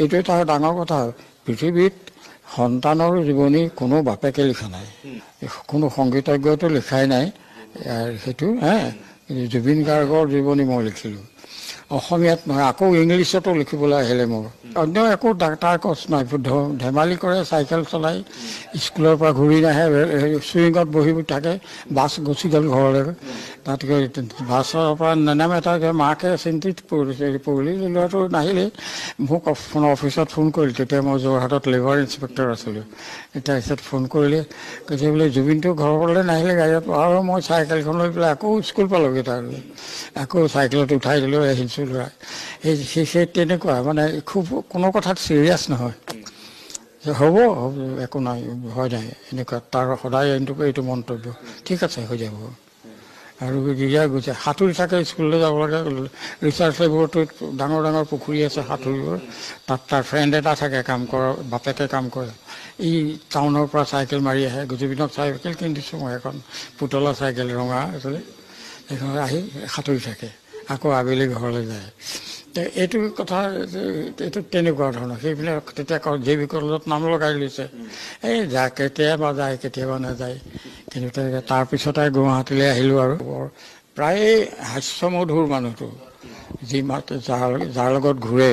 এইটো এটা ডাঙৰ কথা। পৃথিৱীত সন্তানৰ জীৱনী কোনো বাপেকে লিখা নাই, কোনো সংগীতজ্ঞতো লিখাই নাই সেইটো। জুবিন গাৰ্গৰ জীৱনী মই লিখিলোঁ, অসমীয়াত নহয়, আকৌ ইংলিছতো লিখিবলৈ আহিলে মোৰ। অন্য একো তাৰ কষ্ট নাই, ধেমালি কৰে, চাইকেল চলাই স্কুলৰ পৰা ঘূৰি নাহে, চুইঙত বহি থাকে, বাছ গুচি গ'ল ঘৰলৈ। তাতকৈ বাছৰ পৰা নেনামে, তাকে মাকে চিন্তিত পঢ়িলে, ল'ৰাটো নাহিলে। মোক অফিচত ফোন কৰিলে, তেতিয়া মই যোৰহাটত লেবাৰ ইনস্পেক্টৰ আছিলোঁ। তাৰপিছত ফোন কৰিলে, কৈছে বোলে জুবিনটো ঘৰলৈ নাহিলে গাড়ীত। আৰু মই চাইকেলখন লৈ পেলাই আকৌ স্কুল পালোঁগৈ, তাৰলৈ আকৌ চাইকেলত উঠাই দিলোঁ, আহিছোঁ ল'ৰা। সেই তেনেকুৱা মানে খুব কোনো কথাত চিৰিয়াছ নহয়, হ'ব একো নাই, ভয় নাই, এনেকুৱা তাৰ সদায় এইটো মন্তব্য, ঠিক আছে হৈ যাব। আৰু গৈছে সাঁতুৰি থাকে, স্কুললৈ যাব লাগে, ৰিচাৰ্চ লেবৰেটৰীত ডাঙৰ ডাঙৰ পুখুৰী আছে সাঁতুৰিব, তাত তাৰ ফ্ৰেণ্ড এটা থাকে কাম কৰা, বাপেকে কাম কৰে। ই টাউনৰ পৰা চাইকেল মাৰি আহে, জুবিনক চাইকেল কিনি দিছোঁ মই এখন, পুতলা চাইকেল ৰঙা আছিলে, সেইখন আহি সাঁতুৰি থাকে, আকৌ আবেলি ঘৰলৈ যায়। এইটো কথা, এইটো তেনেকুৱা ধৰণৰ। সেইবিলাক তেতিয়া JV কলেজত নাম লগাই লৈছে, এই কেতিয়াবা যায় কেতিয়াবা নাযায়। কিন্তু তাৰপিছতে গুৱাহাটীলৈ আহিলোঁ আৰু প্ৰায়ে হাস্যমধুৰ মানুহটো, যাৰ লগত ঘূৰে।